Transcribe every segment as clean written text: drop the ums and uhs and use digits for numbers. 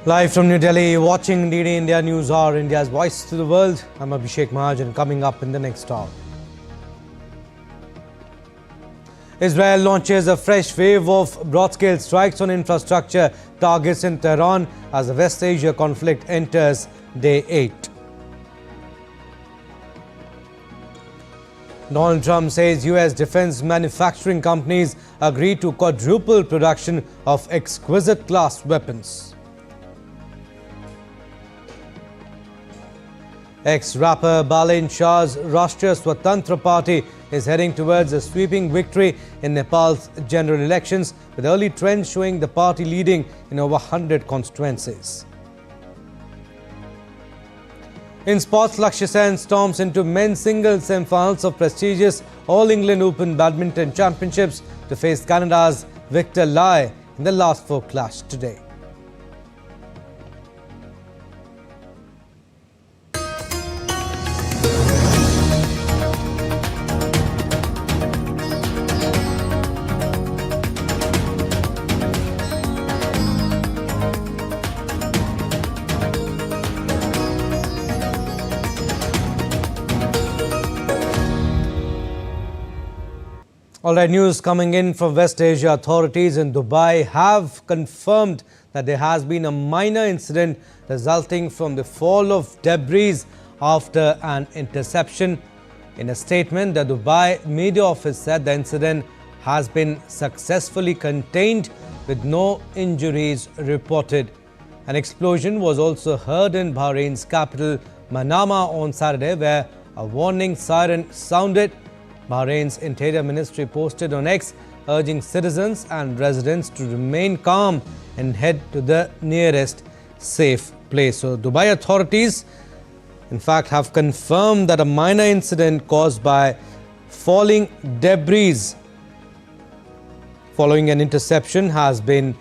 Live from New Delhi, watching DD India NewsHour, India's voice to the world. I'm Abhishek Mahajan. Coming up in the next hour, Israel launches a fresh wave of broad-scale strikes on infrastructure targets in Tehran as the West Asia conflict enters day 8. Donald Trump says US defense manufacturing companies agree to quadruple production of exquisite class weapons. Ex-rapper Balen Shah's Rashtriya Swatantra Party is heading towards a sweeping victory in Nepal's general elections, with early trends showing the party leading in over 100 constituencies. In sports, Lakshya storms into men's singles semi-finals of prestigious All England Open Badminton Championships to face Canada's Victor Lai in the last 4 clash today. All right, news coming in from West Asia. Authorities in Dubai have confirmed that there has been a minor incident resulting from the fall of debris after an interception. In a statement, the Dubai media office said the incident has been successfully contained with no injuries reported. An explosion was also heard in Bahrain's capital, Manama, on Saturday, where a warning siren sounded. Bahrain's Interior Ministry posted on X, urging citizens and residents to remain calm and head to the nearest safe place. So, Dubai authorities, in fact, have confirmed that a minor incident caused by falling debris following an interception has been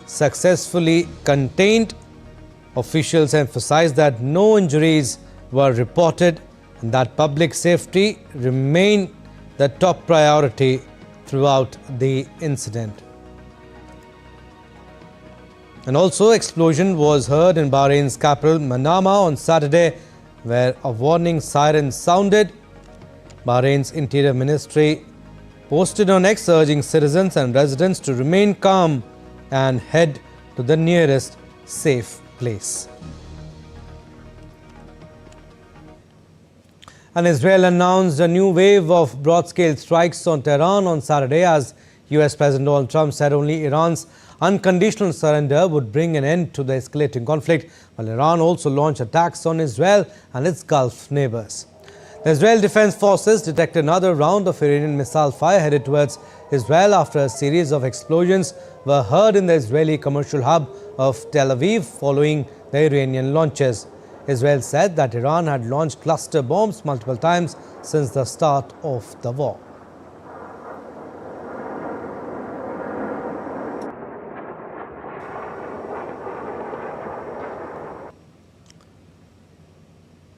successfully contained. Officials emphasized that no injuries were reported and that public safety remained the top priority throughout the incident. And also, explosion was heard in Bahrain's capital, Manama, on Saturday, where a warning siren sounded. Bahrain's Interior Ministry posted on X, urging citizens and residents to remain calm and head to the nearest safe place. And Israel announced a new wave of broad-scale strikes on Tehran on Saturday, as US President Donald Trump said only Iran's unconditional surrender would bring an end to the escalating conflict, while Iran also launched attacks on Israel and its Gulf neighbors. The Israel Defense Forces detected another round of Iranian missile fire headed towards Israel after a series of explosions were heard in the Israeli commercial hub of Tel Aviv following the Iranian launches. Israel said that Iran had launched cluster bombs multiple times since the start of the war.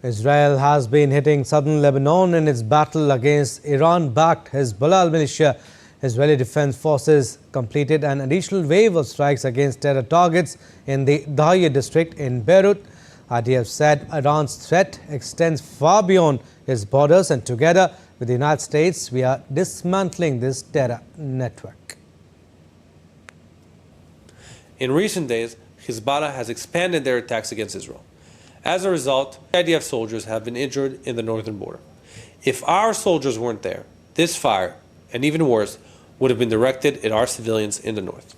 Israel has been hitting southern Lebanon in its battle against Iran-backed Hezbollah militia. Israeli Defense Forces completed an additional wave of strikes against terror targets in the Dahiyeh district in Beirut. IDF said Iran's threat extends far beyond its borders, and together with the United States, we are dismantling this terror network. In recent days, Hezbollah has expanded their attacks against Israel. As a result, IDF soldiers have been injured in the northern border. If our soldiers weren't there, this fire, and even worse, would have been directed at our civilians in the north.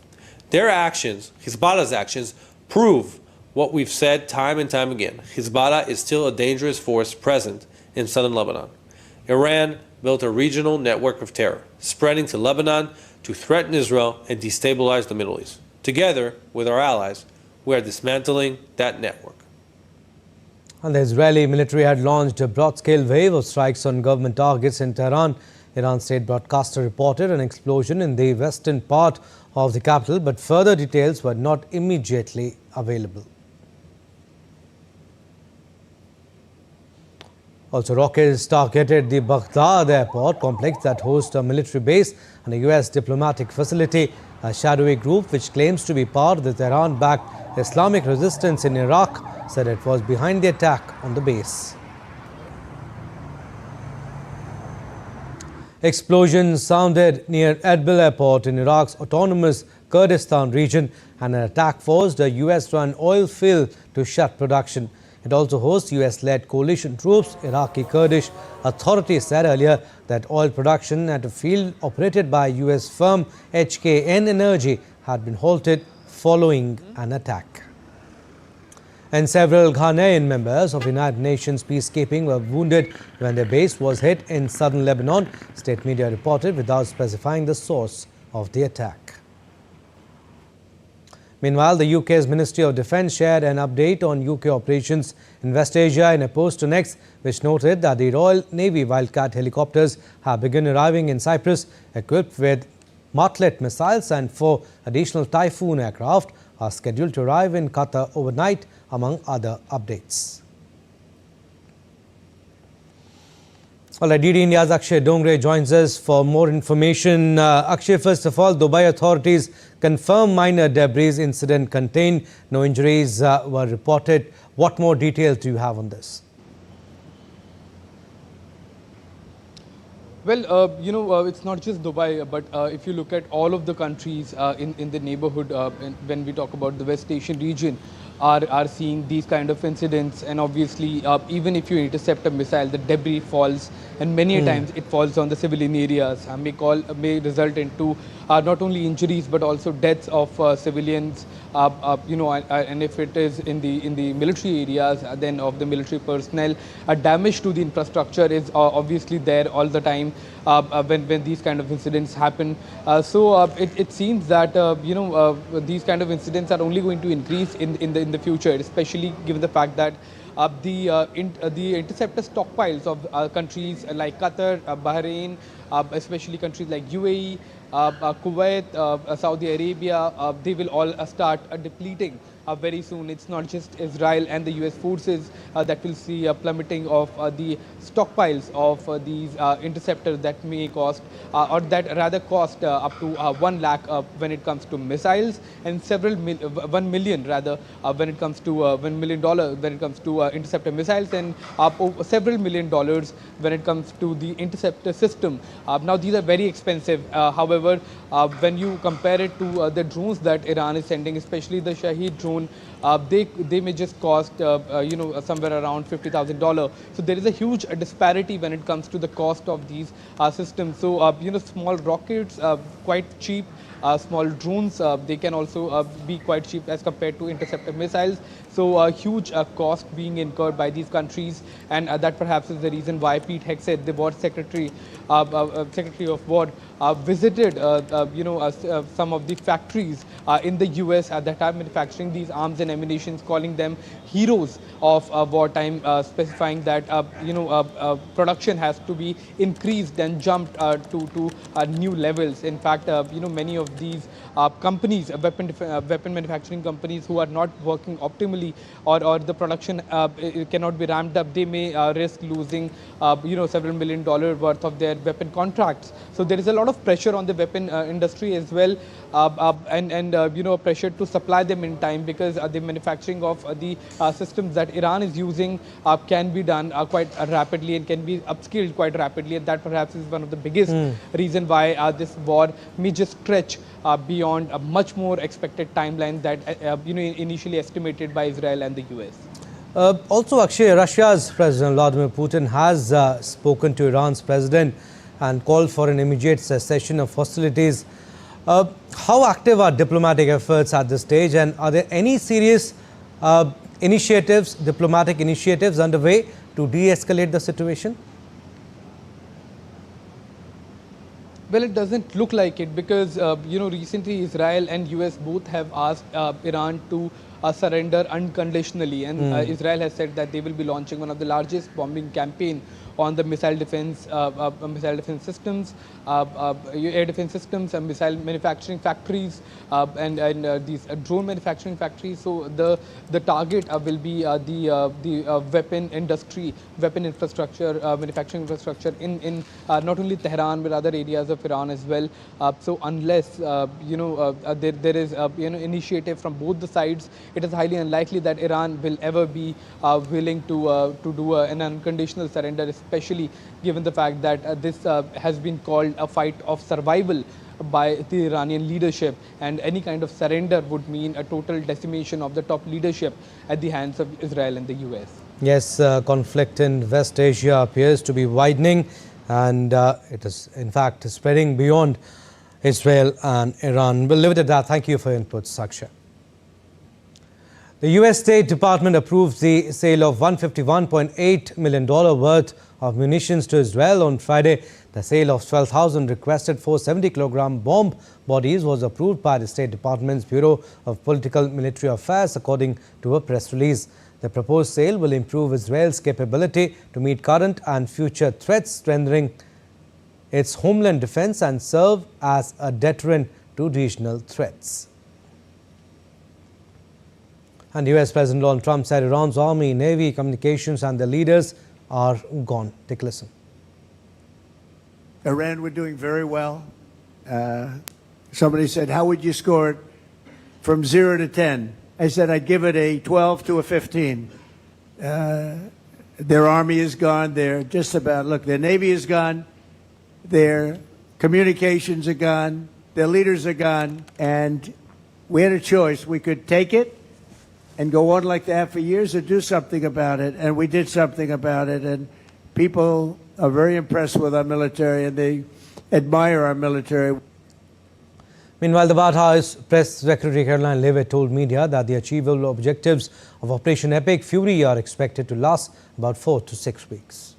Their actions, Hezbollah's actions, prove what we've said time and time again. Hezbollah is still a dangerous force present in southern Lebanon. Iran built a regional network of terror, spreading to Lebanon to threaten Israel and destabilize the Middle East. Together with our allies, we are dismantling that network. And the Israeli military had launched a broad-scale wave of strikes on government targets in Tehran. Iran's state broadcaster reported an explosion in the western part of the capital, but further details were not immediately available. Also, rockets targeted the Baghdad airport complex that hosts a military base and a US diplomatic facility. A shadowy group which claims to be part of the Tehran-backed Islamic Resistance in Iraq said it was behind the attack on the base. Explosions sounded near Erbil airport in Iraq's autonomous Kurdistan region, and an attack forced a US-run oil field to shut production. It also hosts US-led coalition troops. Iraqi Kurdish authorities said earlier that oil production at a field operated by US firm HKN Energy had been halted following an attack. And several Ghanaian members of United Nations peacekeeping were wounded when their base was hit in southern Lebanon, state media reported, without specifying the source of the attack. Meanwhile, the UK's Ministry of Defence shared an update on UK operations in West Asia in a post on X, which noted that the Royal Navy Wildcat helicopters have begun arriving in Cyprus, equipped with Martlet missiles, and 4 additional Typhoon aircraft are scheduled to arrive in Qatar overnight, among other updates. All right, DD India's Akshay Dongre joins us for more information. Akshay, first of all, Dubai authorities confirm minor debris incident contained. No injuries were reported. What more details do you have on this? Well, it's not just Dubai, but if you look at all of the countries in the neighborhood, when we talk about the West Asian region, are seeing these kind of incidents. And obviously, even if you intercept a missile, the debris falls, and many times it falls on the civilian areas, may result into not only injuries but also deaths of civilians. And if it is in the military areas, then of the military personnel, damage to the infrastructure is obviously there all the time when these kind of incidents happen. So it seems that these kind of incidents are only going to increase in the future, especially given the fact that the interceptor stockpiles of countries like Qatar, Bahrain, especially countries like UAE, Kuwait, Saudi Arabia, they will all start depleting very soon. It's not just Israel and the US forces that will see a plummeting of the stockpiles of these interceptors that may cost, or that rather cost up to 1 lakh when it comes to missiles, and 1 million rather when it comes to $1 million when it comes to interceptor missiles, and several $1 million when it comes to the interceptor system. Now these are very expensive. However, when you compare it to the drones that Iran is sending, especially the Shahid drone, they may just cost somewhere around $50,000. So there is a huge disparity when it comes to the cost of these systems. So small rockets quite cheap. Small drones, they can also be quite cheap as compared to interceptor missiles. So huge cost being incurred by these countries, and that perhaps is the reason why Pete Hegseth, the War Secretary, Secretary of War, visited some of the factories in the US that are manufacturing these arms and ammunitions, calling them heroes of wartime, specifying that production has to be increased and jumped to new levels. In fact, many of these companies, weapon manufacturing companies, who are not working optimally, or the production cannot be ramped up, they may risk losing several $1 million worth of their weapon contracts. So there is a lot of pressure on the weapon industry as well, and pressure to supply them in time, because the manufacturing of the systems that Iran is using can be done quite rapidly and can be upskilled quite rapidly, and that perhaps is one of the biggest reason why this war may just stretch beyond a much more expected timeline that initially estimated by Israel and the US. Also, Akshay, Russia's President Vladimir Putin has spoken to Iran's president and called for an immediate cessation of hostilities. How active are diplomatic efforts at this stage, and are there any serious diplomatic initiatives underway to de-escalate the situation? Well, it doesn't look like it, because recently Israel and US both have asked Iran to surrender unconditionally, and Israel has said that they will be launching one of the largest bombing campaign on the missile defense systems, air defense systems, and missile manufacturing factories, and these drone manufacturing factories. So the target will be the weapon industry, weapon infrastructure, manufacturing infrastructure in not only Tehran but other areas of Iran as well. So unless there is initiative from both the sides, it is highly unlikely that Iran will ever be willing to do an unconditional surrender, especially given the fact that this has been called a fight of survival by the Iranian leadership, and any kind of surrender would mean a total decimation of the top leadership at the hands of Israel and the US. Yes, conflict in West Asia appears to be widening, and it is in fact spreading beyond Israel and Iran. We'll leave it at that. Thank you for your input, Lakshya. The US State Department approved the sale of $151.8 million worth of munitions to Israel on Friday. The sale of 12,000 requested 470-kilogram bomb bodies was approved by the State Department's Bureau of Political Military Affairs, according to a press release. The proposed sale will improve Israel's capability to meet current and future threats, strengthening its homeland defense and serve as a deterrent to regional threats. And US President Donald Trump said Iran's army, navy, communications and their leaders are gone. Take a listen. Iran were doing very well. Somebody said, how would you score it from 0 to 10? I said, I'd give it a 12 to a 15. Their army is gone. They're just about, look, their navy is gone. Their communications are gone. Their leaders are gone. And we had a choice. We could take it and go on like that for years or do something about it. And we did something about it. And people are very impressed with our military and they admire our military. Meanwhile, the White House Press Secretary Caroline Leavitt told media that the achievable objectives of Operation Epic Fury are expected to last about 4 to 6 weeks.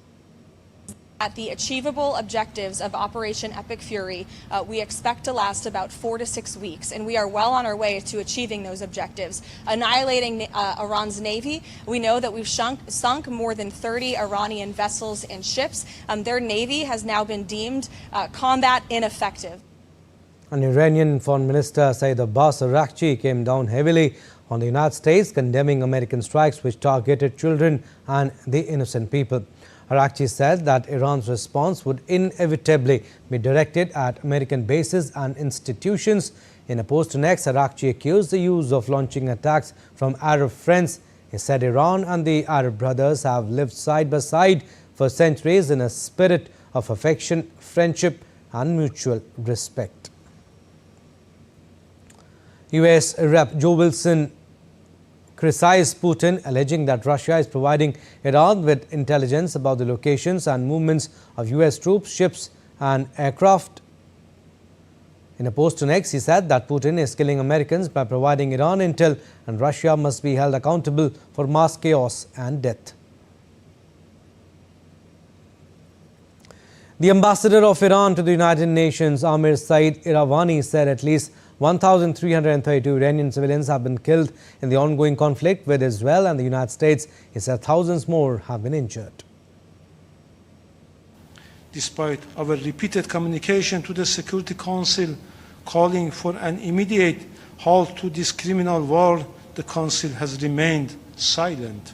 At the achievable objectives of Operation Epic Fury, we expect to last about 4 to 6 weeks, and we are well on our way to achieving those objectives. Annihilating Iran's navy, we know that we've sunk more than 30 Iranian vessels and ships. Their navy has now been deemed combat ineffective. And Iranian Foreign Minister Saeed Abbas Araghchi came down heavily on the United States, condemning American strikes which targeted children and the innocent people. Araghchi said that Iran's response would inevitably be directed at American bases and institutions. In a post on X, Araghchi accused the use of launching attacks from Arab friends. He said Iran and the Arab brothers have lived side by side for centuries in a spirit of affection, friendship and mutual respect. US Rep. Joe Wilson criticized Putin, alleging that Russia is providing Iran with intelligence about the locations and movements of US troops, ships and aircraft. In a post on X, he said that Putin is killing Americans by providing Iran intel and Russia must be held accountable for mass chaos and death. The ambassador of Iran to the United Nations, Amir Saeed Iravani, said at least 1,332 Iranian civilians have been killed in the ongoing conflict with Israel and the United States. He said thousands more have been injured. Despite our repeated communication to the Security Council calling for an immediate halt to this criminal war, the Council has remained silent.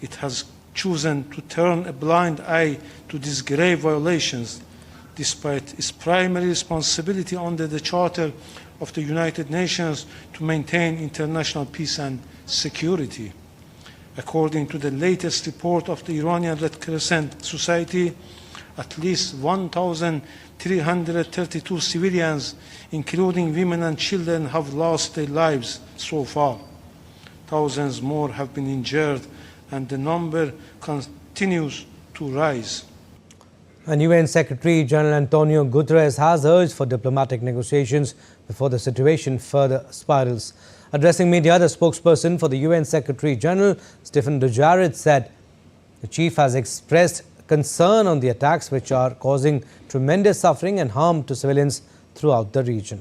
It has chosen to turn a blind eye to these grave violations, despite its primary responsibility under the Charter of the United Nations to maintain international peace and security. According to the latest report of the Iranian Red Crescent Society, at least 1,332 civilians, including women and children, have lost their lives so far. Thousands more have been injured, and the number continues to rise. And UN Secretary General Antonio Guterres has urged for diplomatic negotiations before the situation further spirals. Addressing media, the spokesperson for the UN Secretary General, Stephen Dujarric, said the chief has expressed concern on the attacks which are causing tremendous suffering and harm to civilians throughout the region.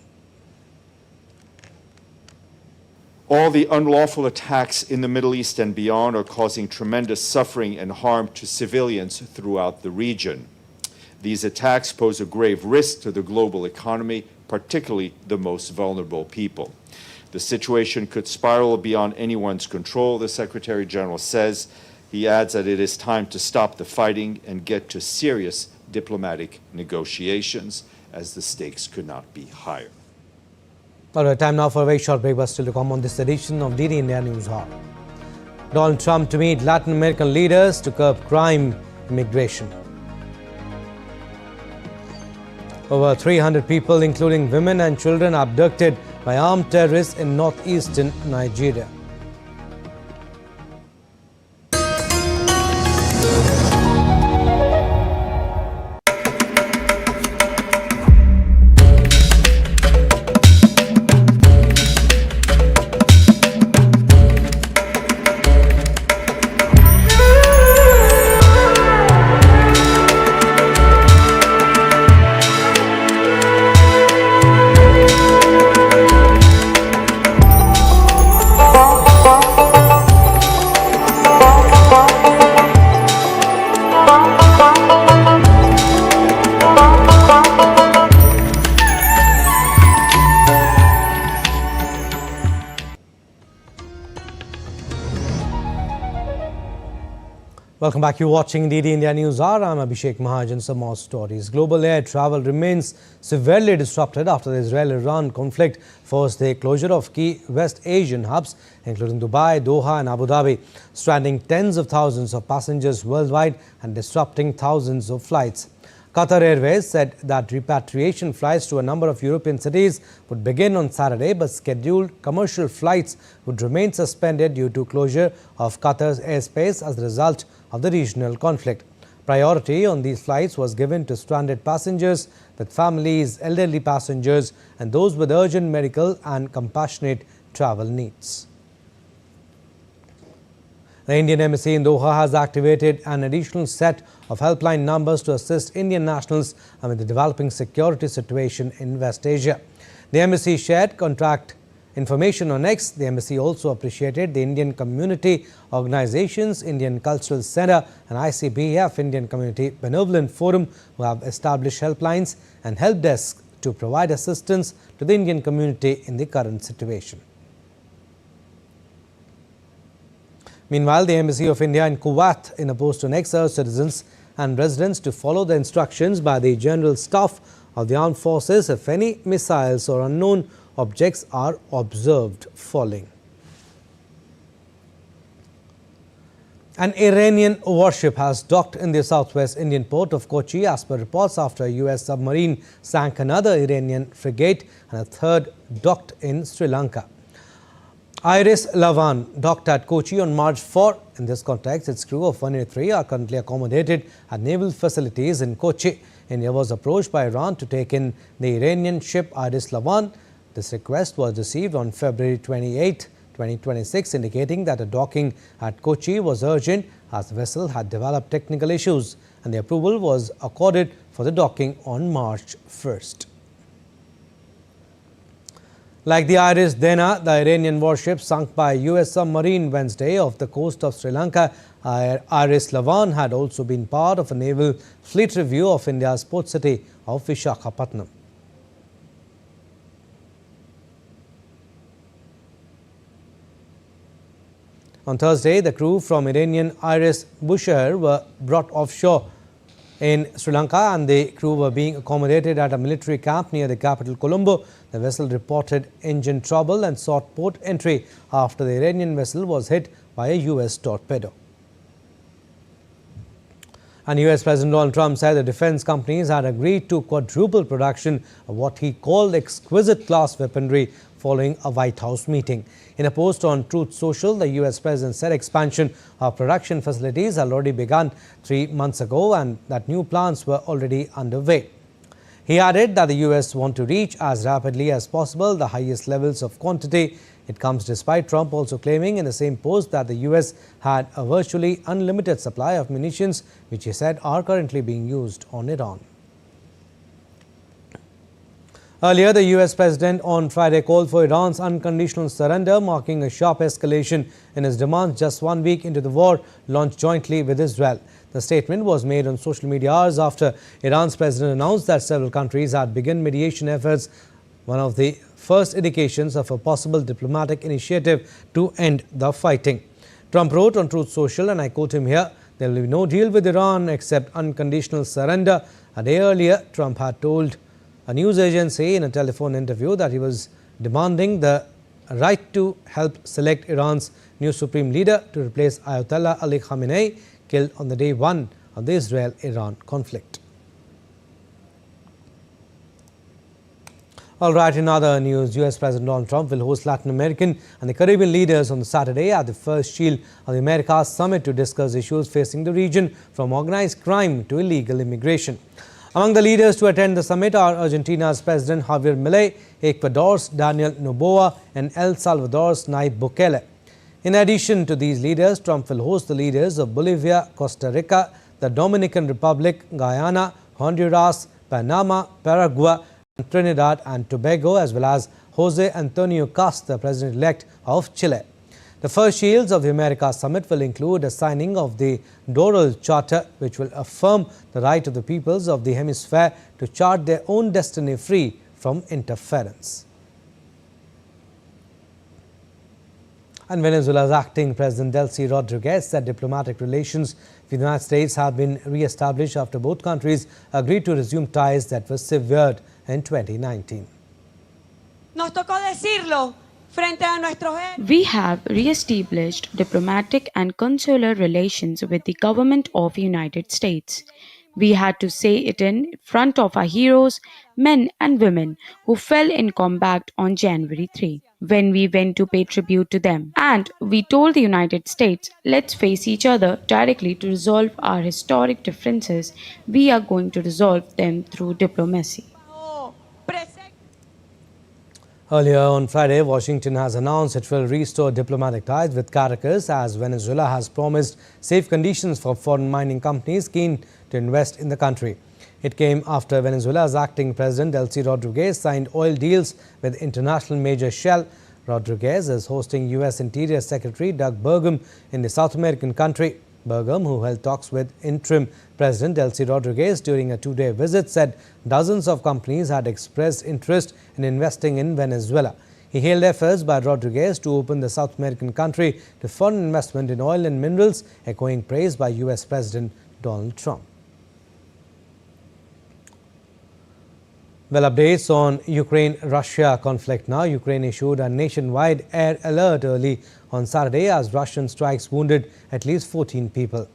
All the unlawful attacks in the Middle East and beyond are causing tremendous suffering and harm to civilians throughout the region. These attacks pose a grave risk to the global economy, particularly the most vulnerable people. The situation could spiral beyond anyone's control, the Secretary General says. He adds that it is time to stop the fighting and get to serious diplomatic negotiations, as the stakes could not be higher. All right, time now for a very short break, but still to come on this edition of DD India NewsHour. Donald Trump to meet Latin American leaders to curb crime, immigration. Over 300 people, including women and children, abducted by armed terrorists in northeastern Nigeria. Welcome back. You're watching DD India NewsHour. I'm Abhishek Mahajan. Some more stories. Global air travel remains severely disrupted after the Israel-Iran conflict forced the closure of key West Asian hubs, including Dubai, Doha and Abu Dhabi, stranding tens of thousands of passengers worldwide and disrupting thousands of flights. Qatar Airways said that repatriation flights to a number of European cities would begin on Saturday, but scheduled commercial flights would remain suspended due to closure of Qatar's airspace as a result of the regional conflict. Priority on these flights was given to stranded passengers with families, elderly passengers, and those with urgent medical and compassionate travel needs. The Indian Embassy in Doha has activated an additional set of helpline numbers to assist Indian nationals amid the developing security situation in West Asia. The embassy shared contact information on X. The embassy also appreciated the Indian community organizations, Indian Cultural Center and ICBF Indian Community Benevolent Forum, who have established helplines and help desks to provide assistance to the Indian community in the current situation. Meanwhile, the Embassy of India in Kuwait in a post on X urged citizens and residents to follow the instructions by the General Staff of the Armed Forces if any missiles or unknown objects are observed falling. An Iranian warship has docked in the southwest Indian port of Kochi as per reports after a US submarine sank another Iranian frigate and a third docked in Sri Lanka. Iris Lavan docked at Kochi on March 4. In this context, its crew of 183 are currently accommodated at naval facilities in Kochi. India was approached by Iran to take in the Iranian ship Iris Lavan. This request was received on February 28, 2026, indicating that a docking at Kochi was urgent as the vessel had developed technical issues, and the approval was accorded for the docking on March 1st. Like the Iris Dena, the Iranian warship sunk by a US submarine Wednesday off the coast of Sri Lanka, Iris Lavan had also been part of a naval fleet review of India's port city of Visakhapatnam. On Thursday, the crew from Iranian Iris Bushehr were brought offshore in Sri Lanka, and the crew were being accommodated at a military camp near the capital Colombo. The vessel reported engine trouble and sought port entry after the Iranian vessel was hit by a US torpedo. And US President Donald Trump said the defense companies had agreed to quadruple production of what he called exquisite class weaponry following a White House meeting. In a post on Truth Social, the US President said expansion of production facilities had already begun 3 months ago and that new plants were already underway. He added that the US want to reach as rapidly as possible the highest levels of quantity. It comes despite Trump also claiming in the same post that the US had a virtually unlimited supply of munitions, which he said are currently being used on Iran. Earlier, the US President on Friday called for Iran's unconditional surrender, marking a sharp escalation in his demands just 1 week into the war launched jointly with Israel. The statement was made on social media hours after Iran's president announced that several countries had begun mediation efforts, one of the first indications of a possible diplomatic initiative to end the fighting. Trump wrote on Truth Social, and I quote him here, "There will be no deal with Iran except unconditional surrender." A day earlier, Trump had told a news agency in a telephone interview that he was demanding the right to help select Iran's new supreme leader to replace Ayatollah Ali Khamenei, killed on the day 1 of the Israel-Iran conflict. All right, in other news, US President Donald Trump will host Latin American and the Caribbean leaders on Saturday at the first Shield of the Americas summit to discuss issues facing the region, from organized crime to illegal immigration. Among the leaders to attend the summit are Argentina's President Javier Milei, Ecuador's Daniel Noboa, and El Salvador's Nayib Bukele. In addition to these leaders, Trump will host the leaders of Bolivia, Costa Rica, the Dominican Republic, Guyana, Honduras, Panama, Paraguay, Trinidad and Tobago, as well as Jose Antonio Cast, the president-elect of Chile. The first Shields of the Americas summit will include a signing of the Doral Charter, which will affirm the right of the peoples of the hemisphere to chart their own destiny free from interference. And Venezuela's acting President Delcy Rodriguez said diplomatic relations with the United States have been re-established after both countries agreed to resume ties that were severed in 2019. We have re-established diplomatic and consular relations with the government of the United States. We had to say it in front of our heroes, men and women who fell in combat on January 3, when we went to pay tribute to them. And we told the United States, let's face each other directly to resolve our historic differences. We are going to resolve them through diplomacy. Earlier on Friday, Washington has announced it will restore diplomatic ties with Caracas, as Venezuela has promised safe conditions for foreign mining companies keen to invest in the country. It came after Venezuela's acting president Delcy Rodriguez signed oil deals with international major Shell. Rodriguez is hosting U.S. Interior Secretary Doug Burgum in the South American country. Burgum, who held talks with interim President Delcy Rodriguez during a two-day visit, said dozens of companies had expressed interest in investing in Venezuela. He hailed efforts by Rodriguez to open the South American country to foreign investment in oil and minerals, echoing praise by U.S. President Donald Trump. Well, updates on Ukraine-Russia conflict now. Ukraine issued a nationwide air alert early on Saturday as Russian strikes wounded at least 14 people.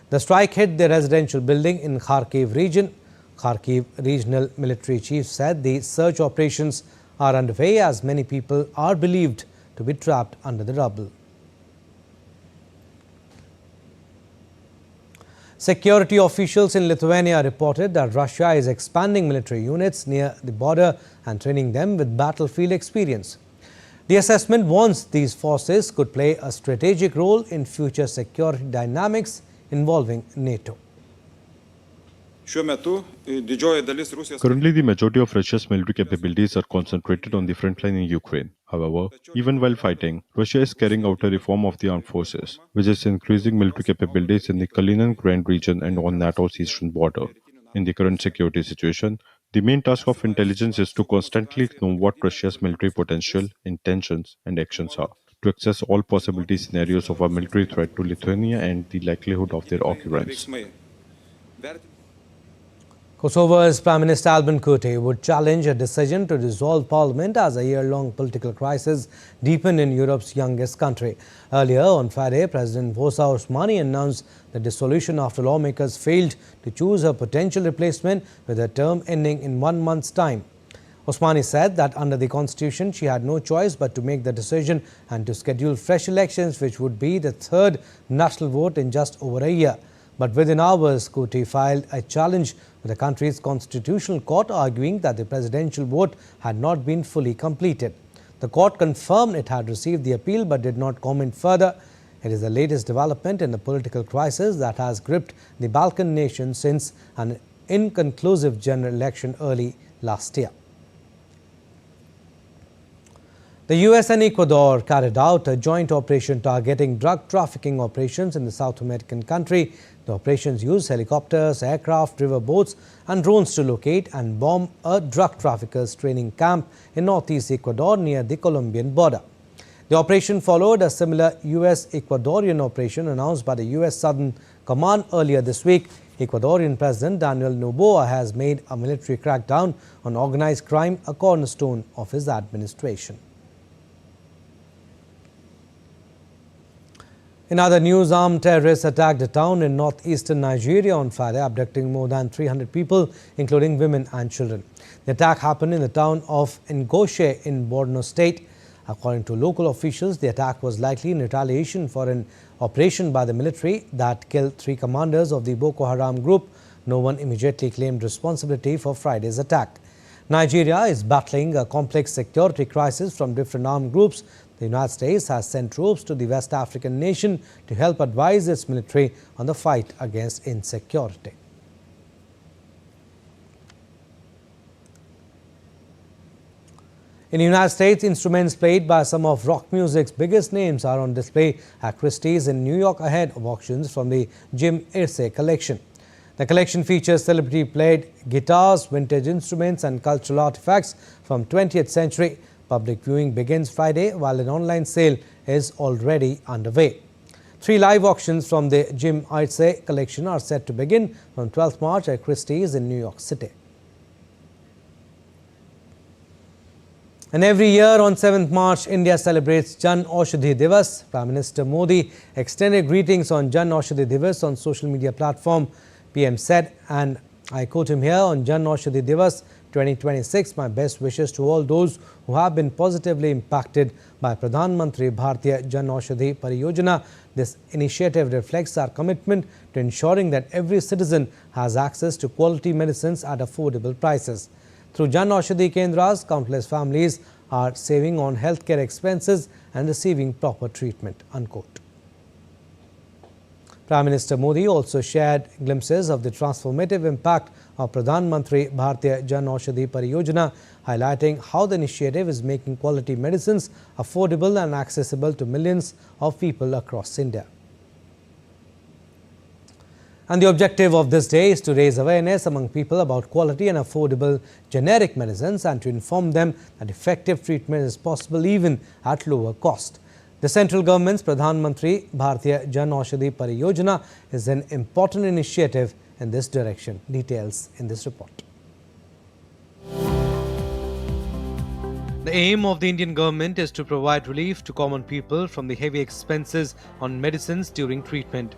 The strike hit the residential building in Kharkiv region. Kharkiv regional military chief said the search operations are underway as many people are believed to be trapped under the rubble. Security officials in Lithuania reported that Russia is expanding military units near the border and training them with battlefield experience. The assessment warns these forces could play a strategic role in future security dynamics involving NATO. Currently, the majority of Russia's military capabilities are concentrated on the front line in Ukraine. However, even while fighting, Russia is carrying out a reform of the armed forces, which is increasing military capabilities in the Kaliningrad region and on NATO's eastern border. In the current security situation, the main task of intelligence is to constantly know what Russia's military potential, intentions, and actions are, to assess all possibility scenarios of a military threat to Lithuania and the likelihood of their occurrence. Kosovo's Prime Minister Albin Kurti would challenge a decision to dissolve parliament as a year-long political crisis deepened in Europe's youngest country. Earlier on Friday, President Vjosa Osmani announced the dissolution after lawmakers failed to choose a potential replacement with her term ending in 1 month's time. Osmani said that under the constitution, she had no choice but to make the decision and to schedule fresh elections, which would be the third national vote in just over a year. But within hours, Kurti filed a challenge with the country's constitutional court, arguing that the presidential vote had not been fully completed. The court confirmed it had received the appeal but did not comment further. It is the latest development in the political crisis that has gripped the Balkan nations since an inconclusive general election early last year. The US and Ecuador carried out a joint operation targeting drug trafficking operations in the South American country. The operations used helicopters, aircraft, river boats and drones to locate and bomb a drug traffickers training camp in northeast Ecuador near the Colombian border. The operation followed a similar US-Ecuadorian operation announced by the US Southern Command earlier this week. Ecuadorian President Daniel Noboa has made a military crackdown on organized crime a cornerstone of his administration. In other news, armed terrorists attacked a town in northeastern Nigeria on Friday, abducting more than 300 people, including women and children. The attack happened in the town of Ngoshe in Borno State. According to local officials, the attack was likely in retaliation for an operation by the military that killed 3 commanders of the Boko Haram group. No one immediately claimed responsibility for Friday's attack. Nigeria is battling a complex security crisis from different armed groups. The United States has sent troops to the West African nation to help advise its military on the fight against insecurity. In the United States, instruments played by some of rock music's biggest names are on display at Christie's in New York ahead of auctions from the Jim Irsay collection. The collection features celebrity-played guitars, vintage instruments and cultural artifacts from 20th century. Public viewing begins Friday, while an online sale is already underway. 3 live auctions from the Jim Irsay collection are set to begin on 12th March at Christie's in New York City. And every year on 7th March, India celebrates Jan Aushadhi Divas. Prime Minister Modi extended greetings on Jan Aushadhi Divas on social media platform. PM said, and I quote him here, on Jan Aushadhi Divas 2026, my best wishes to all those who have been positively impacted by Pradhan Mantri Bharatiya Jan Aushadhi Pariyojana. This initiative reflects our commitment to ensuring that every citizen has access to quality medicines at affordable prices. Through Jan Aushadhi Kendras, countless families are saving on healthcare expenses and receiving proper treatment, unquote. Prime Minister Modi also shared glimpses of the transformative impact of Pradhan Mantri Bharatiya Jan Aushadhi Pariyojana, highlighting how the initiative is making quality medicines affordable and accessible to millions of people across India. And the objective of this day is to raise awareness among people about quality and affordable generic medicines and to inform them that effective treatment is possible even at lower cost. The central government's Pradhan Mantri Bharatiya Jan Aushadhi Pariyojana is an important initiative in this direction. Details in this report. The aim of the Indian government is to provide relief to common people from the heavy expenses on medicines during treatment.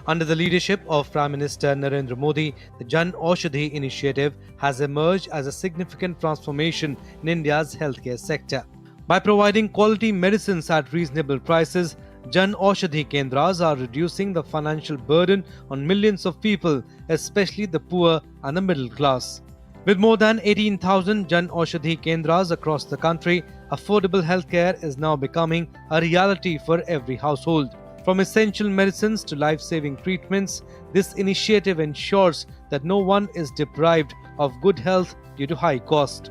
Under the leadership of Prime Minister Narendra Modi, the Jan Aushadhi initiative has emerged as a significant transformation in India's healthcare sector. By providing quality medicines at reasonable prices, Jan Aushadhi Kendras are reducing the financial burden on millions of people, especially the poor and the middle class. With more than 18,000 Jan Aushadhi Kendras across the country, affordable healthcare is now becoming a reality for every household. From essential medicines to life-saving treatments, this initiative ensures that no one is deprived of good health due to high cost.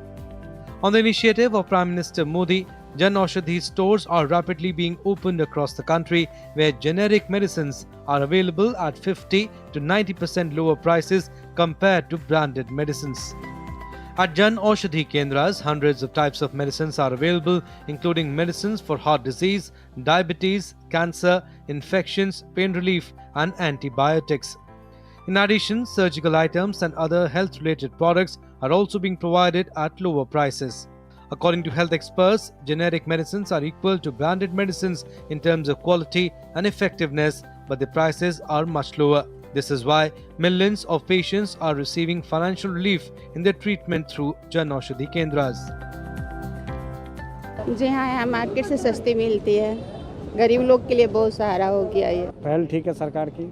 On the initiative of Prime Minister Modi, Jan Aushadhi stores are rapidly being opened across the country, where generic medicines are available at 50 to 90% lower prices compared to branded medicines. At Jan Aushadhi Kendras, hundreds of types of medicines are available, including medicines for heart disease, diabetes, cancer, infections, pain relief, and antibiotics. In addition, surgical items and other health-related products are also being provided at lower prices. According to health experts, generic medicines are equal to branded medicines in terms of quality and effectiveness, but the prices are much lower. This is why millions of patients are receiving financial relief in their treatment through Jan Aushadhi Kendras. जी हाँ, यहाँ market से सस्ती मिलती है, गरीब लोग के लिए बहुत सहारा हो गया ये। पहल ठीक है सरकार की,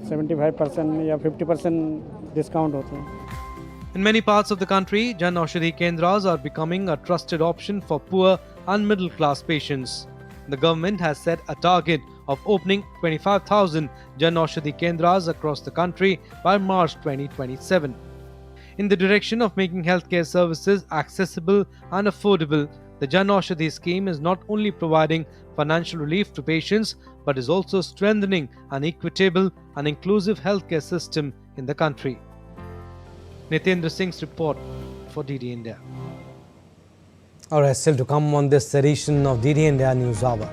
75% या 50% डिस्काउंट होते हैं। In many parts of the country, Jan Aushadhi Kendras are becoming a trusted option for poor and middle class patients. The government has set a target of opening 25,000 Jan Aushadhi Kendras across the country by March 2027. In the direction of making healthcare services accessible and affordable, the Jan Aushadhi scheme is not only providing financial relief to patients, but is also strengthening an equitable and inclusive healthcare system in the country. Nitendra Singh's report for DD India. Alright, still to come on this edition of DD India News Hour.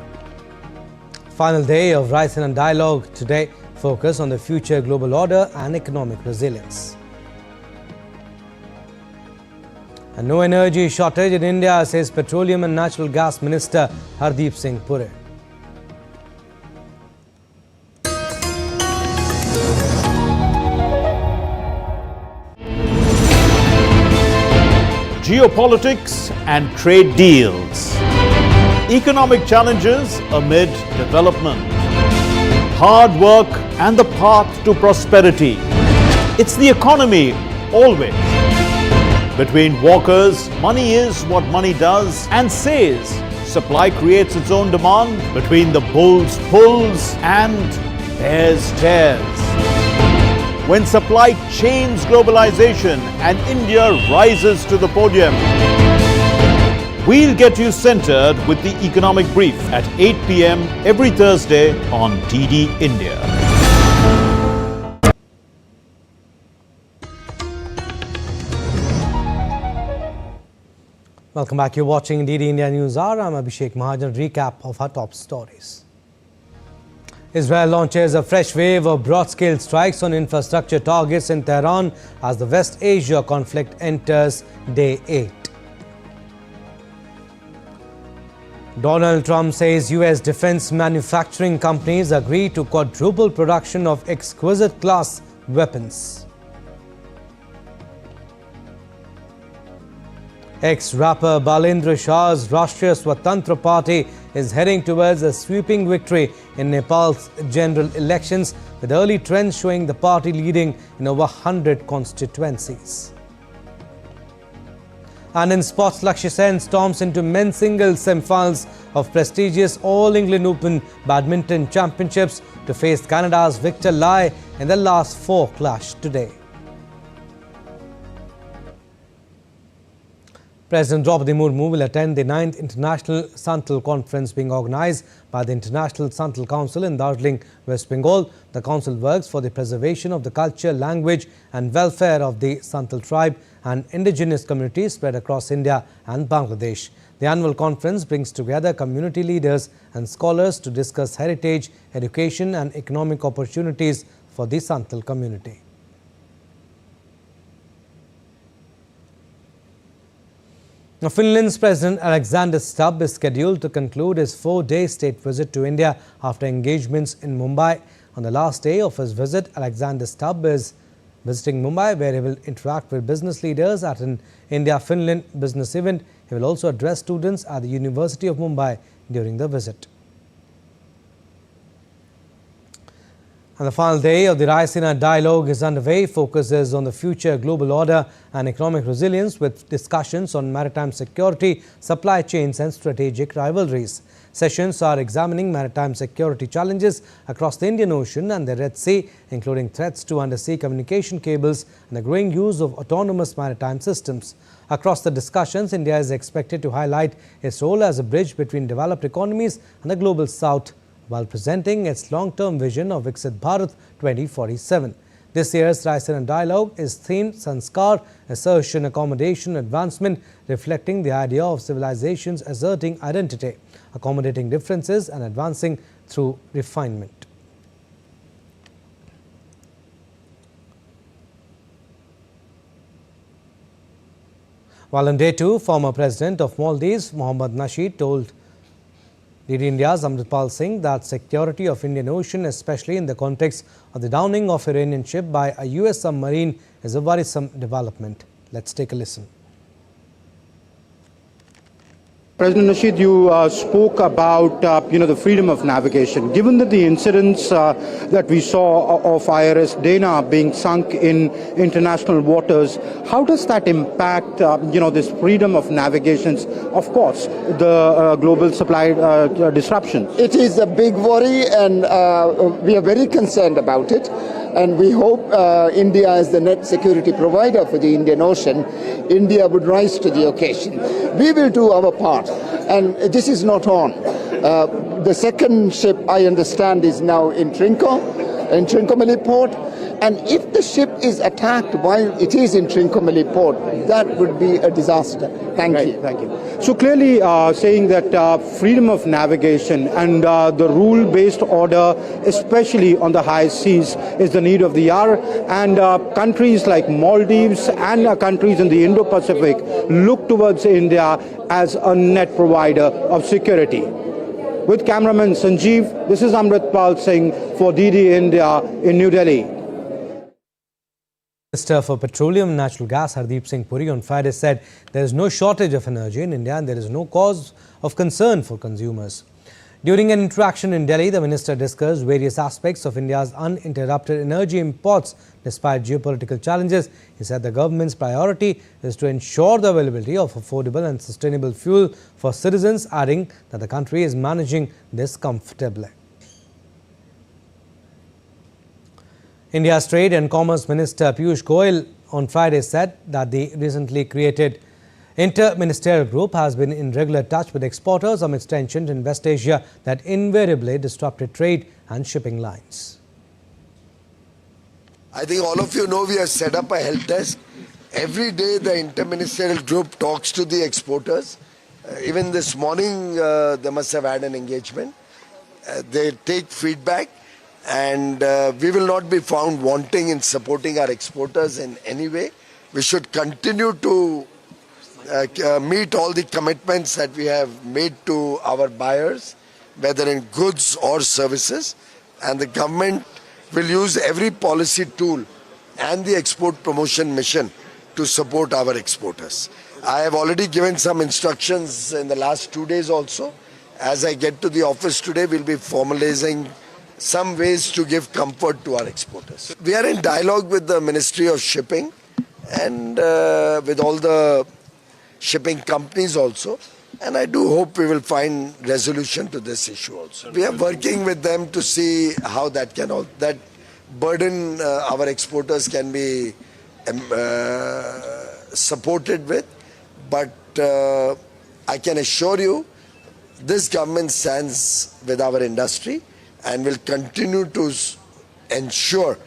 Final day of Rise and Dialogue today. focus on the future global order and economic resilience. And no energy shortage in India, says Petroleum and Natural Gas Minister Hardeep Singh Puri. Geopolitics and trade deals. Economic challenges amid development. Hard work and the path to prosperity. It's the economy always. Between walkers, money is what money does and says. Supply creates its own demand. Between the bulls pulls and bears tears. When supply chains globalization and India rises to the podium. We'll get you centered with the Economic Brief at 8 p.m. every Thursday on DD India. Welcome back. You're watching DD India NewsHour. I'm Abhishek Mahajan. Recap of our top stories. Israel launches a fresh wave of broad-scale strikes on infrastructure targets in Tehran as the West Asia conflict enters day 8. Donald Trump says US defense manufacturing companies agree to quadruple production of exquisite class weapons. Ex-rapper Balen Shah's Rashtriya Swatantra Party is heading towards a sweeping victory in Nepal's general elections, with early trends showing the party leading in over 100 constituencies. And in sports, Lakshya storms into men's singles semi-finals of prestigious All England Open Badminton Championships to face Canada's Victor Lai in the last 4 clash today. President Draupadi Murmu will attend the 9th International Santal Conference being organised by the International Santal Council in Darjeeling, West Bengal. The council works for the preservation of the culture, language and welfare of the Santal tribe and indigenous communities spread across India and Bangladesh. The annual conference brings together community leaders and scholars to discuss heritage, education and economic opportunities for the Santal community. Now, Finland's President Alexander Stubb is scheduled to conclude his 4-day state visit to India after engagements in Mumbai. On the last day of his visit, Alexander Stubb is visiting Mumbai, where he will interact with business leaders at an India-Finland business event. He will also address students at the University of Mumbai during the visit. And the final day of the Raisina dialogue is underway, focuses on the future global order and economic resilience with discussions on maritime security, supply chains and strategic rivalries. Sessions are examining maritime security challenges across the Indian Ocean and the Red Sea, including threats to undersea communication cables and the growing use of autonomous maritime systems. Across the discussions, India is expected to highlight its role as a bridge between developed economies and the global south, while presenting its long-term vision of Viksit Bharat 2047. This year's Raisina dialogue is themed Sanskar, Assertion, Accommodation, Advancement, reflecting the idea of civilizations asserting identity, accommodating differences and advancing through refinement. While on day 2, former President of Maldives, Mohammad Nasheed, told DD India's Amritpal Singh that security of Indian Ocean, especially in the context of the downing of Iranian ship by a US submarine, is a worrisome development. Let's take a listen. President Nasheed, you spoke about the freedom of navigation. Given that the incidents that we saw of IRS Dana being sunk in international waters, how does that impact this freedom of navigation? Of course, the global supply disruption. It is a big worry, and we are very concerned about it. And we hope India, as the net security provider for the Indian Ocean, India would rise to the occasion. We will do our part, and this is not on. The second ship, I understand, is now in Trincomalee port, And if the ship is attacked while it is in Trincomalee port, that would be a disaster. Thank you. Thank you. So clearly saying that freedom of navigation and the rule-based order, especially on the high seas, is the need of the hour. And countries like Maldives and countries in the Indo-Pacific look towards India as a net provider of security. With cameraman Sanjeev, this is Amritpal Singh for DD India in New Delhi. Minister for Petroleum and Natural Gas Hardeep Singh Puri on Friday said there is no shortage of energy in India and there is no cause of concern for consumers. During an interaction in Delhi, the minister discussed various aspects of India's uninterrupted energy imports despite geopolitical challenges. He said the government's priority is to ensure the availability of affordable and sustainable fuel for citizens, adding that the country is managing this comfortably. India's Trade and Commerce Minister Piyush Goyal on Friday said that the recently created Inter-Ministerial Group has been in regular touch with exporters amidst tensions in West Asia that invariably disrupted trade and shipping lines. I think all of you know we have set up a help desk. Every day the Inter-Ministerial Group talks to the exporters. Even this morning they must have had an engagement. They take feedback and we will not be found wanting in supporting our exporters in any way. We should continue to meet all the commitments that we have made to our buyers, whether in goods or services, and the government will use every policy tool and the export promotion mission to support our exporters. I have already given some instructions in the last 2 days also. As I get to the office today, we'll be formalizing some ways to give comfort to our exporters. We are in dialogue with the Ministry of Shipping and with all the shipping companies also, and I do hope we will find resolution to this issue also. We are working with them to see how that burden our exporters can be supported with, but I can assure you this government stands with our industry and will continue to ensure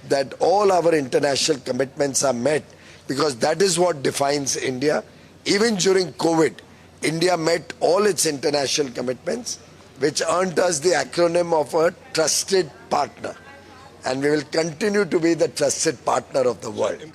that all our international commitments are met, because that is what defines India. Even during COVID, India met all its international commitments, which earned us the acronym of a trusted partner. And we will continue to be the trusted partner of the world.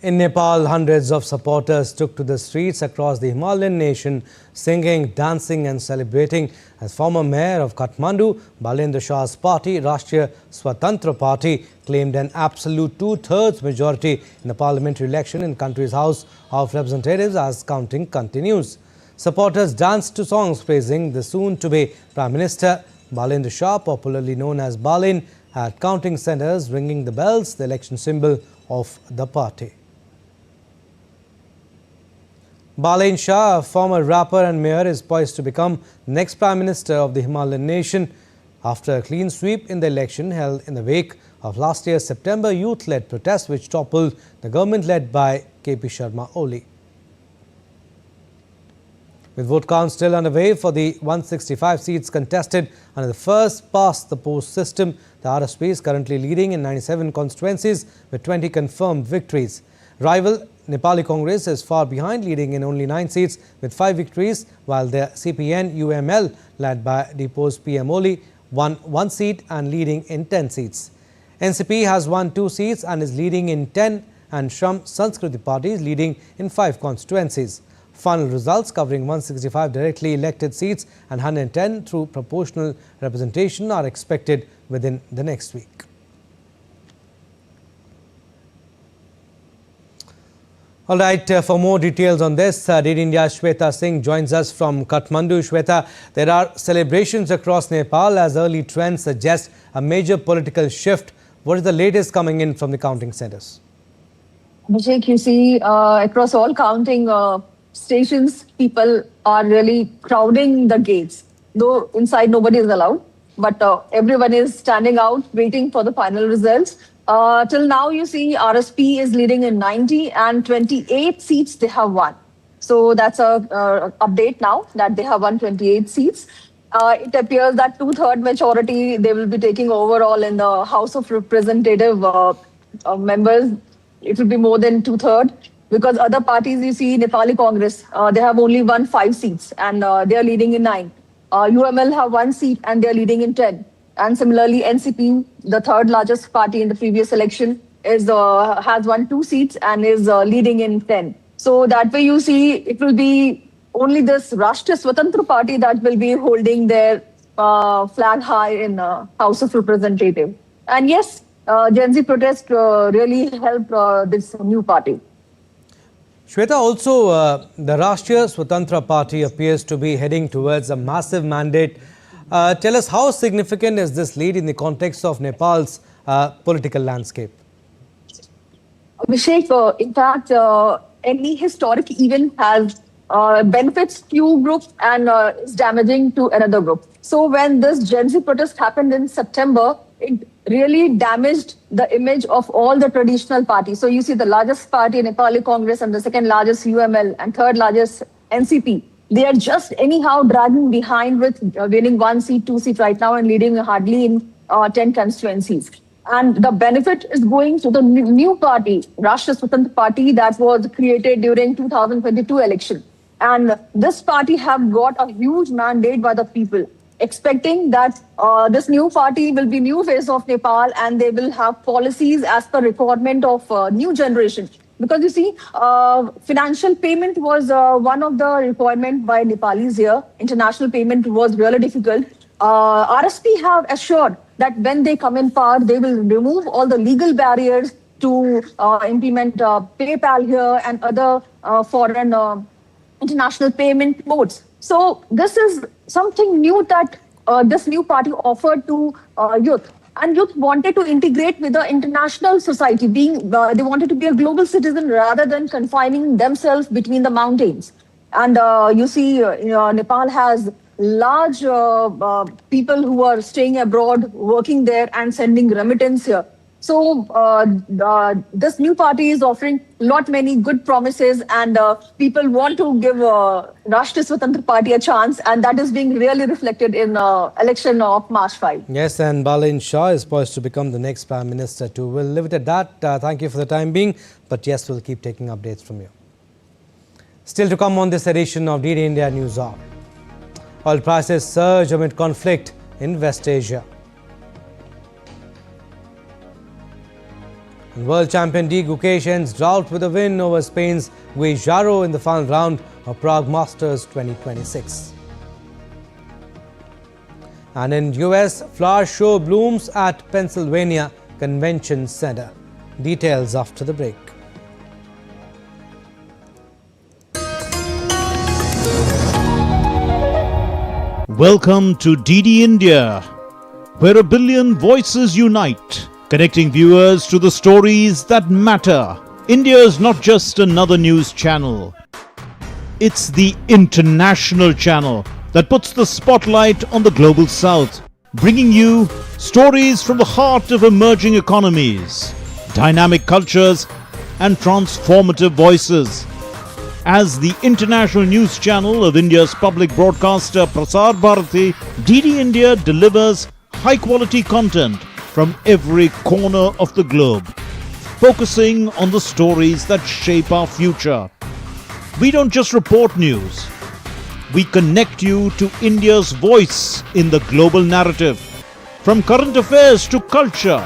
In Nepal, hundreds of supporters took to the streets across the Himalayan nation, singing, dancing and celebrating as former mayor of Kathmandu, Balen Shah's party, Rashtriya Swatantra Party, claimed an absolute two-thirds majority in the parliamentary election in country's House of Representatives as counting continues. Supporters danced to songs praising the soon-to-be Prime Minister Balen Shah, popularly known as Balen, at counting centres, ringing the bells, the election symbol of the party. Balen Shah, a former rapper and mayor, is poised to become the next Prime Minister of the Himalayan nation after a clean sweep in the election held in the wake of last year's September youth-led protest which toppled the government led by KP Sharma Oli. With vote count still underway for the 165 seats contested under the first-past-the-post system, the RSP is currently leading in 97 constituencies with 20 confirmed victories. Rival Nepali Congress is far behind, leading in only 9 seats with 5 victories, while the CPN-UML, led by deposed PM Oli, won 1 seat and leading in 10 seats. NCP has won 2 seats and is leading in 10, and Shram Sanskriti Party is leading in 5 constituencies. Final results covering 165 directly elected seats and 110 through proportional representation are expected within the next week. All right, for more details on this, DD India's Shweta Singh joins us from Kathmandu. Shweta, there are celebrations across Nepal as early trends suggest a major political shift. What is the latest coming in from the counting centres? Abhishek, you see across all counting stations, people are really crowding the gates. Though inside nobody is allowed, but everyone is standing out waiting for the final results. Till now, you see RSP is leading in 90 and 28 seats they have won. So that's a update now that they have won 28 seats. it appears that two-third majority they will be taking overall in the House of Representative members. It will be more than two-third because other parties, you see, Nepali Congress, they have only won 5 seats and they are leading in 9. UML have 1 seat and they are leading in 10. And similarly, NCP, the third largest party in the previous election, has won 2 seats and is leading in 10. So that way you see it will be only this Rashtriya Swatantra Party that will be holding their flag high in House of Representatives. And yes, Gen Z protest really helped this new party. Shweta, also the Rashtriya Swatantra Party appears to be heading towards a massive mandate. Tell us, how significant is this lead in the context of Nepal's political landscape? Abhishek, in fact, any historic event has benefits few groups and is damaging to another group. So when this Gen Z protest happened in September, it really damaged the image of all the traditional parties. So you see the largest party, Nepali Congress, and the second largest UML, and third largest NCP. They are just anyhow dragging behind with winning 1 seat, 2 seats right now and leading hardly in 10 constituencies. And the benefit is going to the new party, Rashtriya Swatantra Party, that was created during 2022 election. And this party have got a huge mandate by the people, expecting that this new party will be new face of Nepal and they will have policies as per requirement of new generation. Because you see, financial payment was one of the requirement by Nepalis here. International payment was really difficult. RSP have assured that when they come in power, they will remove all the legal barriers to implement PayPal here and other foreign international payment modes. So this is something new that this new party offered to youth. And youth wanted to integrate with the international society, they wanted to be a global citizen rather than confining themselves between the mountains. And you see, Nepal has large people who are staying abroad, working there and sending remittance here. So this new party is offering many good promises, and people want to give Rashtriya Swatantra Party a chance, and that is being really reflected in election of March 5. Yes, and Balen Shah is poised to become the next Prime Minister too. We'll leave it at that. Thank you for the time being, but yes, we'll keep taking updates from you. Still to come on this edition of DD India NewsHour. Oil prices surge amid conflict in West Asia. And World Champion D. Gukesh ends drought with a win over Spain's Guijaro in the final round of Prague Masters 2026. And in US, flower show blooms at Pennsylvania Convention Center. Details after the break. Welcome to DD India, where a billion voices unite, connecting viewers to the stories that matter. India is not just another news channel. It's the international channel that puts the spotlight on the global south, bringing you stories from the heart of emerging economies, dynamic cultures, and transformative voices. As the international news channel of India's public broadcaster Prasar Bharati, DD India delivers high-quality content from every corner of the globe, focusing on the stories that shape our future. We don't just report news. We connect you to India's voice in the global narrative. From current affairs to culture,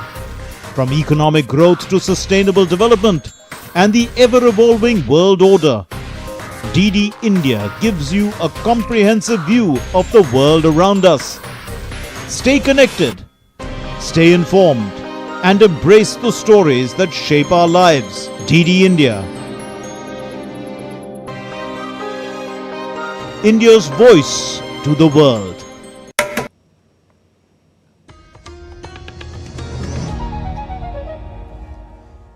from economic growth to sustainable development, and the ever-evolving world order, DD India gives you a comprehensive view of the world around us. Stay connected, stay informed, and embrace the stories that shape our lives. DD India, India's voice to the world.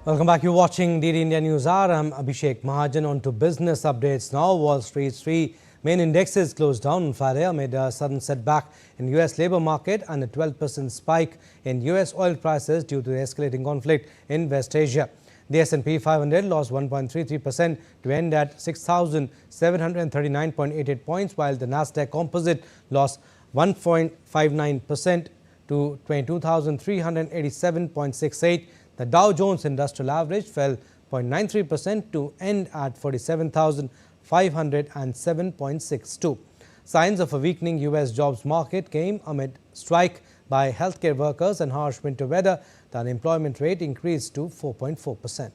Welcome back. You're watching DD India NewsHour. I'm Abhishek Mahajan. On to business updates now. Wall Street's 3 main indexes closed down on Friday amid a sudden setback in US labor market and a 12% spike in US oil prices due to the escalating conflict in West Asia. The S&P 500 lost 1.33% to end at 6,739.88 points, while the Nasdaq Composite lost 1.59% to 22,387.68. The Dow Jones Industrial Average fell 0.93% to end at 47,507.62. Signs of a weakening U.S. jobs market came amid strike by healthcare workers and harsh winter weather. The unemployment rate increased to 4.4%.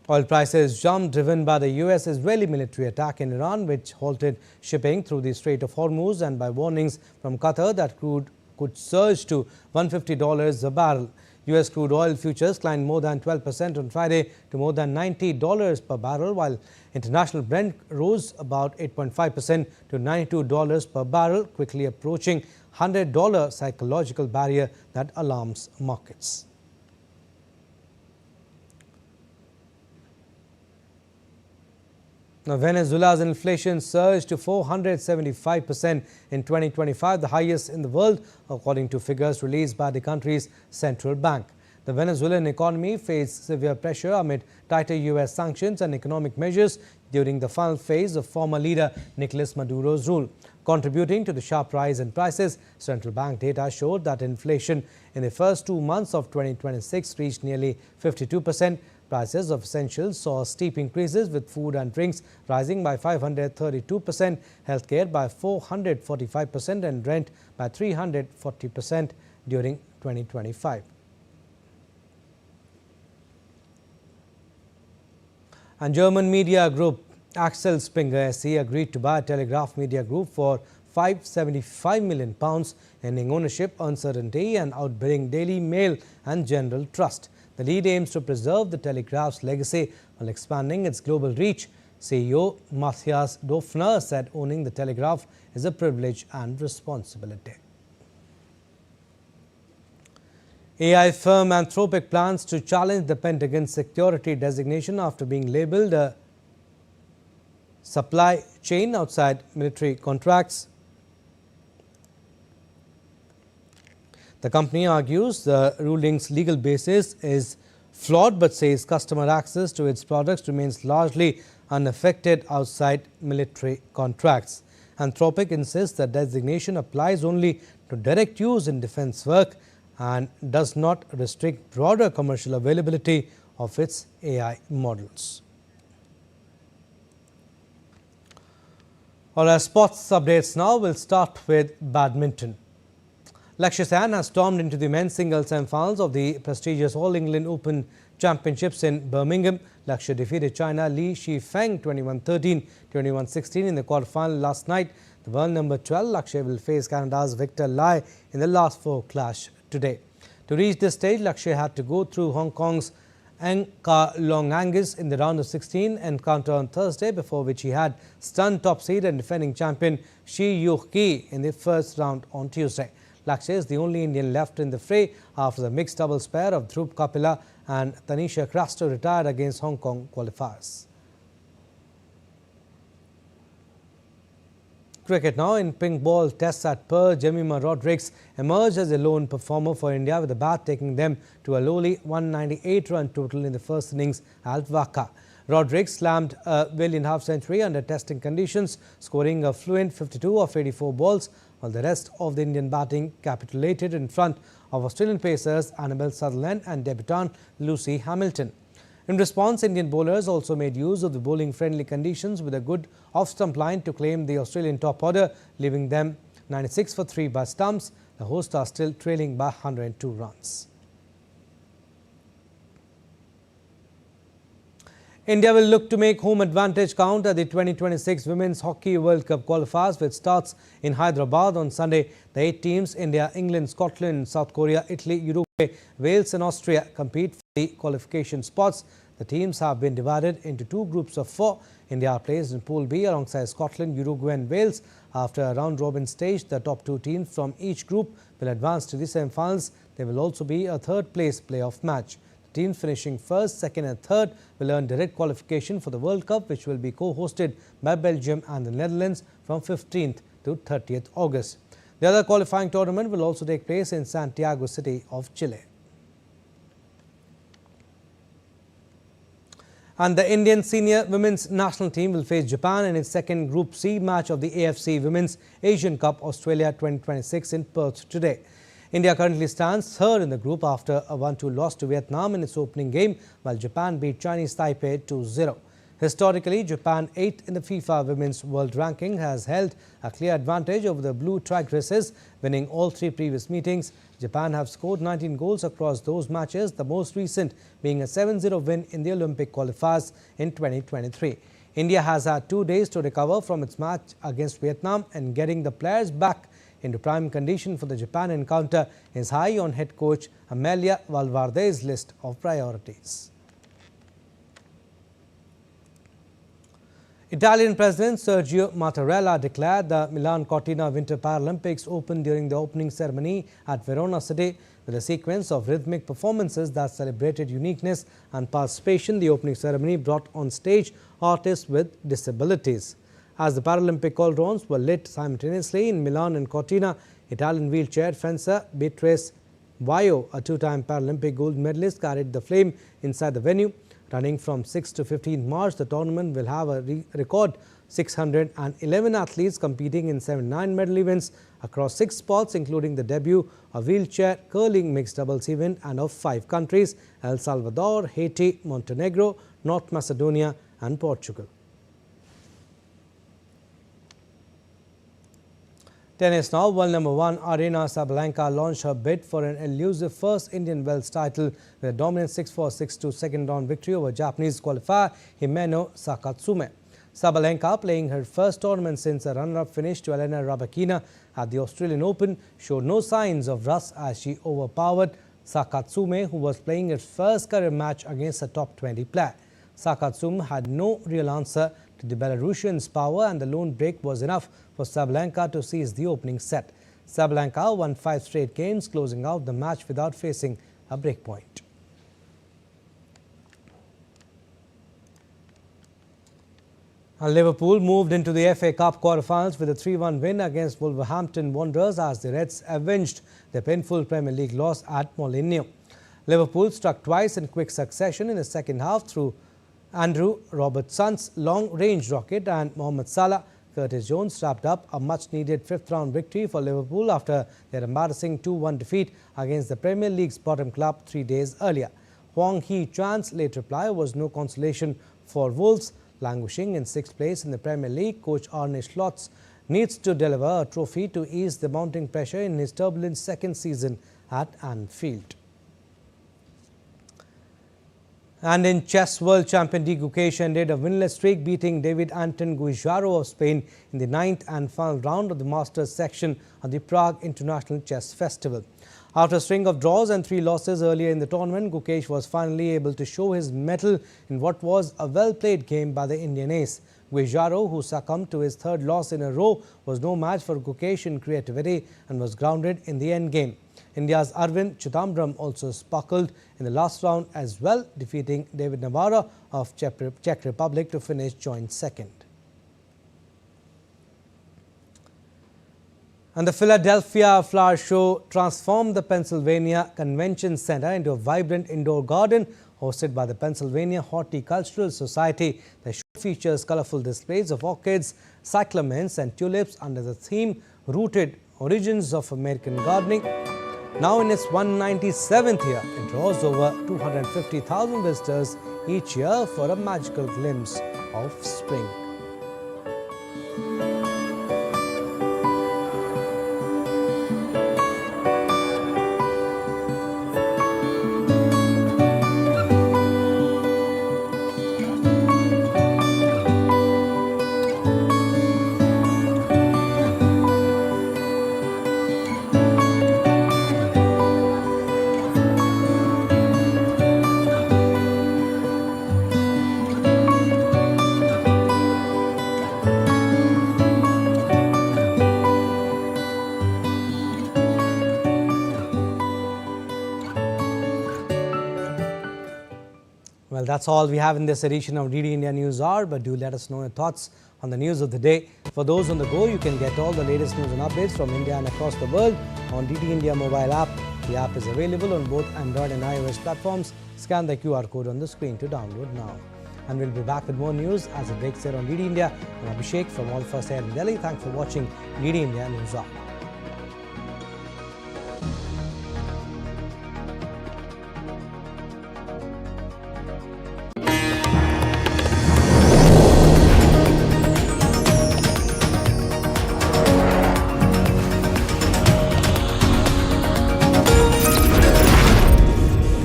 Oil prices jumped, driven by the U.S.-Israeli military attack in Iran, which halted shipping through the Strait of Hormuz, and by warnings from Qatar that crude could surge to $150 a barrel. U.S. crude oil futures climbed more than 12% on Friday to more than $90 per barrel, while international Brent rose about 8.5% to $92 per barrel, quickly approaching $100 psychological barrier that alarms markets. Now, Venezuela's inflation surged to 475% in 2025, the highest in the world, according to figures released by the country's central bank. The Venezuelan economy faced severe pressure amid tighter U.S. sanctions and economic measures during the final phase of former leader Nicolas Maduro's rule. Contributing to the sharp rise in prices, central bank data showed that inflation in the first 2 months of 2026 reached nearly 52%. Prices of essentials saw steep increases, with food and drinks rising by 532%, healthcare by 445%, and rent by 340% during 2025. And German media group Axel Springer SE agreed to buy Telegraph Media Group for £575 million, ending ownership uncertainty and outbidding Daily Mail and General Trust. The lead aims to preserve the Telegraph's legacy while expanding its global reach. CEO Matthias Döpfner said owning the Telegraph is a privilege and responsibility. AI firm Anthropic plans to challenge the Pentagon's security designation after being labeled a supply chain outside military contracts. The company argues the ruling's legal basis is flawed, but says customer access to its products remains largely unaffected outside military contracts. Anthropic insists that designation applies only to direct use in defense work and does not restrict broader commercial availability of its AI models. All our sports updates now. We'll start with badminton. Lakshya has stormed into the men's singles semi-finals of the prestigious All England Open Championships in Birmingham. Lakshya defeated China Li Shifeng 21-13, 21-16 in the quarterfinal last night. The world number 12 Lakshya will face Canada's Victor Lai in the last four clash today. To reach this stage, Lakshya had to go through Hong Kong's Ng Ka Long Angus in the round of 16 encounter on Thursday, before which he had stunned top seed and defending champion Shi Yuki in the first round on Tuesday. Lakshya is the only Indian left in the fray after the mixed doubles pair of Dhruv Kapila and Tanisha Crasto retired against Hong Kong qualifiers. Cricket now. In pink ball tests at Perth, Jemima Rodrigues emerged as a lone performer for India, with the bat taking them to a lowly 198-run total in the first innings at Dhaka. Rodrigues slammed a valiant half-century under testing conditions, scoring a fluent 52 of 84 balls, while the rest of the Indian batting capitulated in front of Australian pacers Annabel Sutherland and debutant Lucy Hamilton. In response, Indian bowlers also made use of the bowling-friendly conditions with a good off-stump line to claim the Australian top order, leaving them 96 for 3 by stumps. The hosts are still trailing by 102 runs. India will look to make home advantage count at the 2026 Women's Hockey World Cup qualifiers, which starts in Hyderabad on Sunday. The 8 teams, India, England, Scotland, South Korea, Italy, Uruguay, Wales and Austria, compete for the qualification spots. The teams have been divided into 2 groups of 4. India are placed in Pool B alongside Scotland, Uruguay and Wales. After a round-robin stage, the top 2 teams from each group will advance to the semi-finals. There will also be a third-place playoff match. Teams finishing first, second and third will earn direct qualification for the World Cup, which will be co-hosted by Belgium and the Netherlands from 15th to 30th August. The other qualifying tournament will also take place in Santiago City of Chile. And the Indian senior women's national team will face Japan in its second Group C match of the AFC Women's Asian Cup Australia 2026 in Perth today. India currently stands third in the group after a 1-2 loss to Vietnam in its opening game, while Japan beat Chinese Taipei 2-0. Historically, Japan, 8th in the FIFA Women's World Ranking, has held a clear advantage over the Blue Tigresses, winning all 3 previous meetings. Japan have scored 19 goals across those matches, the most recent being a 7-0 win in the Olympic qualifiers in 2023. India has had 2 days to recover from its match against Vietnam, and getting the players back into prime condition for the Japan encounter is high on head coach Amelia Valvarde's list of priorities. Italian President Sergio Mattarella declared the Milan Cortina Winter Paralympics open during the opening ceremony at Verona City with a sequence of rhythmic performances that celebrated uniqueness and participation. The opening ceremony brought on stage artists with disabilities. As the Paralympic cauldrons were lit simultaneously in Milan and Cortina, Italian wheelchair fencer Beatrice Vaio, a 2-time Paralympic gold medalist, carried the flame inside the venue. Running from 6 to 15 March, the tournament will have a record 611 athletes competing in 79 medal events across 6 sports, including the debut of wheelchair curling mixed doubles event and of 5 countries: El Salvador, Haiti, Montenegro, North Macedonia and Portugal. Tennis now. World number 1 Aryna Sabalenka launched her bid for an elusive first Indian Wells title with a dominant 6-4, 6-2 second round victory over Japanese qualifier Himeno Sakatsume. Sabalenka, playing her first tournament since a runner-up finish to Elena Rybakina at the Australian Open, showed no signs of rust as she overpowered Sakatsume, who was playing her first career match against a top 20 player. Sakatsume had no real answer to the Belarusian's power, and the lone break was enough for Sabalenka to seize the opening set. Sabalenka won 5 straight games, closing out the match without facing a break point. And Liverpool moved into the FA Cup quarterfinals with a 3-1 win against Wolverhampton Wanderers as the Reds avenged their painful Premier League loss at Molineux. Liverpool struck twice in quick succession in the second half through Andrew Robertson's long-range rocket and Mohamed Salah. Curtis Jones wrapped up a much-needed 5th-round victory for Liverpool after their embarrassing 2-1 defeat against the Premier League's bottom club 3 days earlier. Hwang Hee-chan's late reply was no consolation for Wolves. Languishing in 6th place in the Premier League, coach Arne Slot needs to deliver a trophy to ease the mounting pressure in his turbulent second season at Anfield. And in chess, world champion D. Gukesh ended a winless streak, beating David Anton Guijarro of Spain in the 9th and final round of the Masters section of the Prague International Chess Festival. After a string of draws and 3 losses earlier in the tournament, Gukesh was finally able to show his mettle in what was a well-played game by the Indian ace. Guijarro, who succumbed to his 3rd loss in a row, was no match for Gukesh in creativity and was grounded in the endgame. India's Arvind Chidambaram also sparkled in the last round as well, defeating David Navarro of Czech Republic to finish joint second. And the Philadelphia Flower Show transformed the Pennsylvania Convention Center into a vibrant indoor garden hosted by the Pennsylvania Horticultural Society. The show features colorful displays of orchids, cyclamens and tulips under the theme Rooted Origins of American Gardening. Now in its 197th year, it draws over 250,000 visitors each year for a magical glimpse of spring. Well, that's all we have in this edition of DD India News Hour, but do let us know your thoughts on the news of the day. For those on the go, you can get all the latest news and updates from India and across the world on DD India mobile app. The app is available on both Android and iOS platforms. Scan the QR code on the screen to download now. and we'll be back with more news as it breaks here on DD India. I'm Abhishek from all of us here in Delhi. Thanks for watching DD India News Hour.